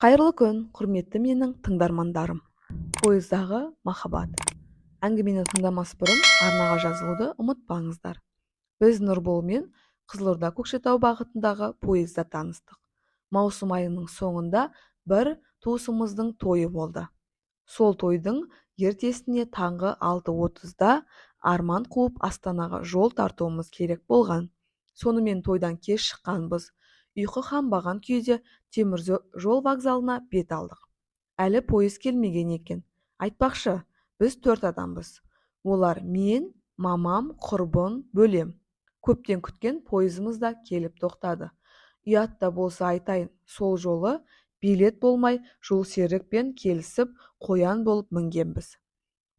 Қайырлы күн, құрметті менің тыңдармандарым. Пойыздағы махаббат. Әңгімені тыңдамас бұрын арнаға жазылуды ұмытпаңыздар. Біз Нұрбол мен Қызылорда Көкшетау бағытындағы пойызда таныстық. Маусым айының соңында бір туысымыздың тойы болды. Сол тойдың ертесіне таңғы 6:30-да арман қуып Астанаға жол тартуымыз керек болған. Сонымен тойдан кеш шыққанбыз. Ұйқы қанбаған күйде темір жол вокзалына бет алдық. Әлі пойыз келмеген екен. Айтпақшы, біз 4 адамбыз. Олар мен, мамам, құрбым, бөлем. Көптен күткен пойызымыз да келіп тоқтады. Ұятта болса айтайын, сол жолы билет болмай жолсерікпен келісіп қоян болып мінгенбіз.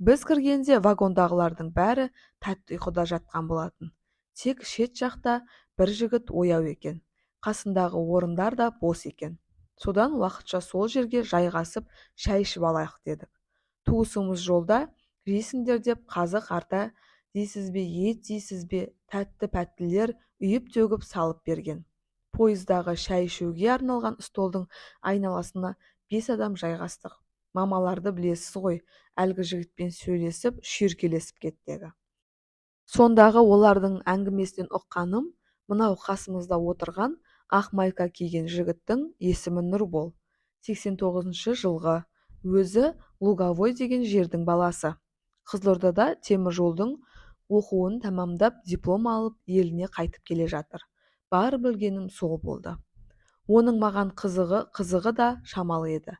Біз кіргенде вагондағылардың бәрі тәтті ұйқыда жатқан болатын. Тек шет жақта бір жігіт ояу екен. Қасындағы орындар да бос екен. Содан уақытша сол жерге жайғасып шай ішіп алайық дедік. Туысымыз жолда жейсіңдер деп қазық арта дейсіз бе, ет дейсіз бе, тәтті пәттілер үйіп төгіп салып берген. Пойыздағы шай ішуге арналған столдың айналасына 5 адам жайғастық. Мамаларды білесіз ғой, әлгі жігітпен сөйлесіп, шүйіркелесіп кеттегі. Сондағы олардың әңгімесінен ұққаным, мынау қасымызда отырған ақ майка киген жігіттің есімі Нұрбол. 89 жылғы, өзі Луговой деген жердің баласы. Қызылордада темір жолдың оқуын тамамдап диплом алып еліне қайтып келе жатыр. Бар білгенім сол болды. Оның маған қызығы да шамалы еді.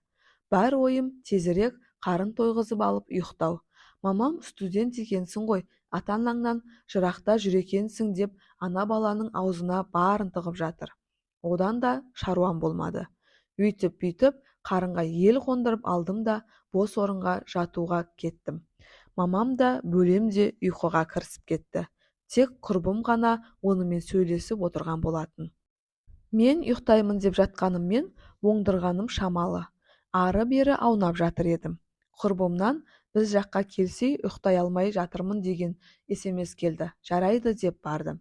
Бар ойым тезірек қарын тойғызып алып ұйықтау. Мамам студент екенсің ғой, ата-анаңнан жырақта жүр екенсің деп ана баланың аузына барын тығып жатыр. Одан да шаруам болмады. Үйтіп-бүйтіп қарынға ел қондырып алдым да бос орынға жатуға кеттім. Мамам да бөлем де ұйқыға кірісіп кетті. Тек құрбым ғана онымен сөйлесіп отырған болатын. Мен ұйықтаймын деп жатқаныммен оңдырғаным шамалы. Ары-бері аунап жатыр едім. Құрбымнан біз жаққа келсей ұйықтай алмай жатырмын деген SMS келді. Жарайды деп бардым.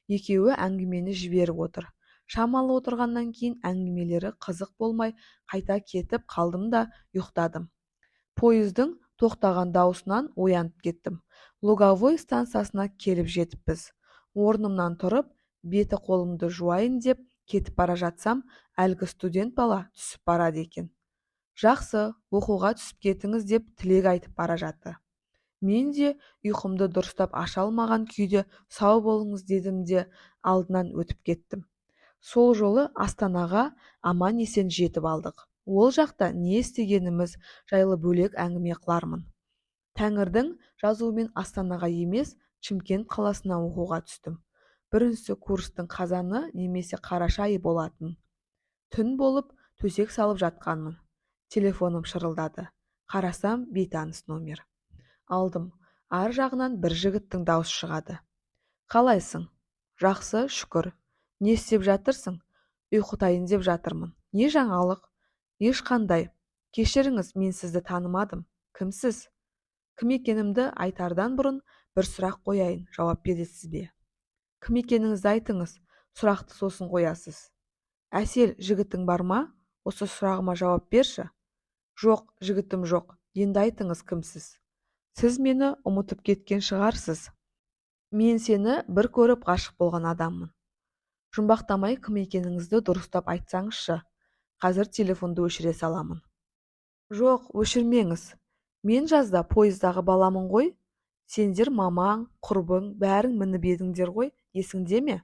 Екеуі әңгімені жіберіп отыр. Шамалы отырғаннан кейін әңгімелері қызық болмай қайта кетіп қалдым да ұйықтадым. Пойыздың тоқтаған даусынан оянып кеттім. Луговой станциясына келіп жетіппіз. Орнымнан тұрып, беті қолымды жуайын деп кетіп бара жатсам, әлгі студент бала түсіп барады екен. Жақсы, оқуға түсіп кетіңіз деп тілек айтып бара жатты. Мен де ұйқымды дұрыстап аша алмаған күйде сау болыңыз дедім де алдынан өтіп кеттім. Сол жолы Астанаға аман есен жетіп алдық. Ол жақта не істегеніміз жайлы бөлек әңгіме қылармын. Тәңірдің жазуымен Астанаға емес, Шымкент қаласына оқуға түстім. Бірінші курстың қазаны немесе қараша айы болатын. Түн болып төсек салып жатқанмын. Телефоным шырылдады. Қарасам бейтаныс номер. Алдым. Ар жағынан бір жігіттің даусы шығады. Қалайсың? Жақсы, шүкір. Не істеп жатырсың? Ұйықтайын деп жатырмын. Не жаңалық? Ешқандай. Кешіріңіз, мен сізді танымадым. Кімсіз? Кім екенімді айтардан бұрын бір сұрақ қояйын, жауап бересіз бе? Кім екеніңізді айтыңыз, сұрақты сосын қоясыз. Әсел, жігітің бар ма? Осы сұрағыма жауап берші. Жоқ, жігітім жоқ. Енді айтыңыз, кімсіз? Сіз мені ұмытып кеткен шығарсыз. Мен сені бір көріп ғашық болған адаммын. Жұмбақтамай кім екеніңізді дұрыстап айтсаңызшы. Қазір телефонды өшіре саламын. Жоқ, өшірмеңіз. Мен жазда пойыздағы баламын ғой. Сендер мамаң, құрбың, бәрің мініп едіңдер ғой, есіңде ме?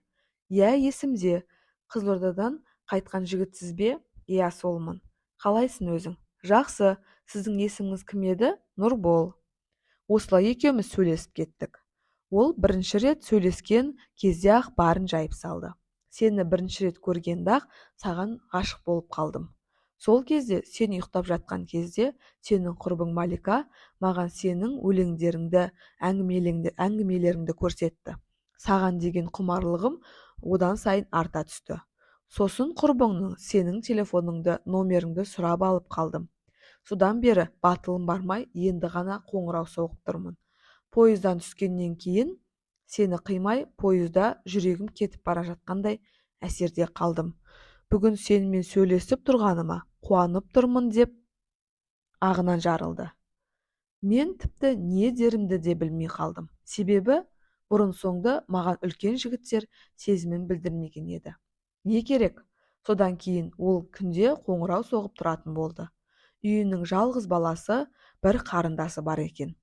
Иә, есімде. Қызылордадан қайтқан жігітсіз бе? Иә, солмын. Қалайсың өзің? Жақсы, сіздің есіміңіз кім еді? Нұрбол. Осылай екеуміз сөйлесіп кеттік. Ол бірінші рет сөйлескен кезде ақ барын жайып салды. Сені бірінші рет көргенде-ақ саған ғашық болып қалдым. Сол кезде сен ұйықтап жатқан кезде сенің құрбың Малика маған сенің өлеңдеріңді, әңгімелеріңді көрсетті. Саған деген құмарлығым одан сайын арта түсті. Сосын құрбыңның сенің телефоныңды, номеріңді сұрап алып қалдым. Содан бері батылым бармай енді ғана қоңырау соғып тұрмын. Пойыздан түскеннен кейін сені қимай пойызда жүрегім кетіп бара жатқандай әсерде қалдым. Бүгін сенімен сөйлесіп тұрғаныма қуанып тұрмын деп ағынан жарылды. Мен тіпті не дерімді де білмей қалдым. Себебі бұрын-соңды маған үлкен жігіттер сезімін білдірмеген еді. Не керек? Содан кейін ол күнде қоңырау соғып тұратын болды. Үйінің жалғыз баласы, бір қарындасы бар екен.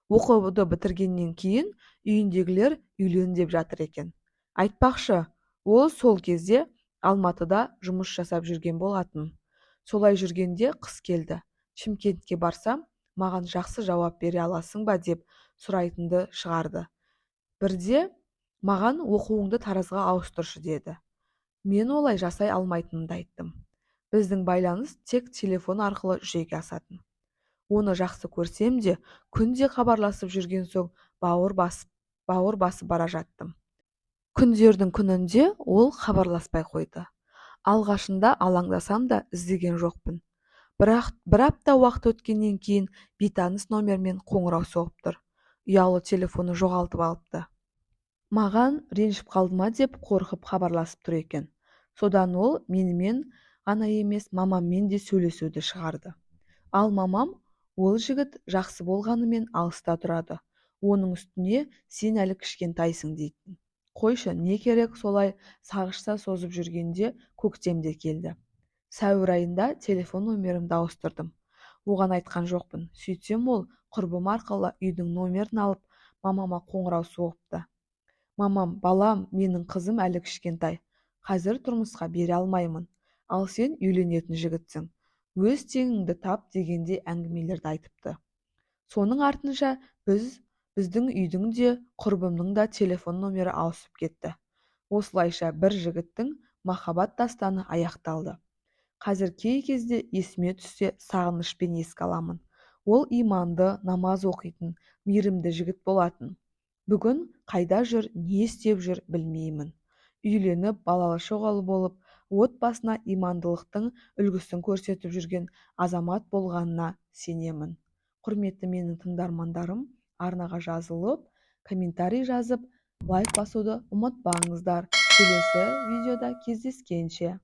Оқуды бітіргеннен кейін үйіндегілер үйлен деп жатыр екен. Айтпақшы, ол сол кезде Алматыда жұмыс жасап жүрген болатын. Солай жүргенде қыс келді. Шымкентке барсам, маған жақсы жауап бере аласың ба деп сұрайтынды шығарды. Бірде маған оқуыңды Таразға ауыстыршы деді. Мен олай жасай алмайтынымды айттым. Біздің байланыс тек телефон арқылы жүзеге асатын. Оны жақсы көрсем де, күнде хабарласып жүрген соң бауыр басып бара жаттым. Күндердің күнінде ол хабарласпай қойды. Алғашында алаңдасам да іздеген жоқпын. Бірақ бір апта уақыт өткеннен кейін бейтаныс номермен қоңырау соғып тұр. Ұялы телефоны жоғалтып алыпты. Маған ренжіп қалды ма деп қорқып хабарласып тұр екен. Содан ол менімен ғана емес, мамаммен де сөйлесуді шығарды. Ал мамам ол жігіт жақсы болғанымен алыста тұрады. Оның үстіне сен әлі кішкентайсың дейтін. Қойшы, не керек, солай сағышса созып жүргенде көктемде келді. Сәуір айында телефон номерімді ауыстырдым. Оған айтқан жоқпын. Сөйтсем ол құрбым арқылы үйдің номерін алып, мамама қоңырау соғыпты. Мамам, балам, менің қызым әлі кішкентай. Қазір тұрмысқа бере алмаймын. Ал сен үйленетін жігітсің. Өз теңіңді тап дегенде әңгімелерді айтыпты. Соның артынша біздің үйдің де құрбымның да телефон номері ауысып кетті. Осылайша бір жігіттің махаббат дастаны аяқталды. Қазір кей кезде есіме түссе сағынышпен еске аламын. Ол иманды, намаз оқитын, мейірімді жігіт болатын. Бүгін қайда жүр, не істеп жүр білмеймін. Үйленіп, балалы шоғалы болып, отбасына имандылықтың үлгісін көрсетіп жүрген азамат болғанына сенемін. Құрметті менің тыңдармандарым, арнаға жазылып, комментарий жазып, лайк басуды ұмытпаңыздар. Келесі видеода кездескенше.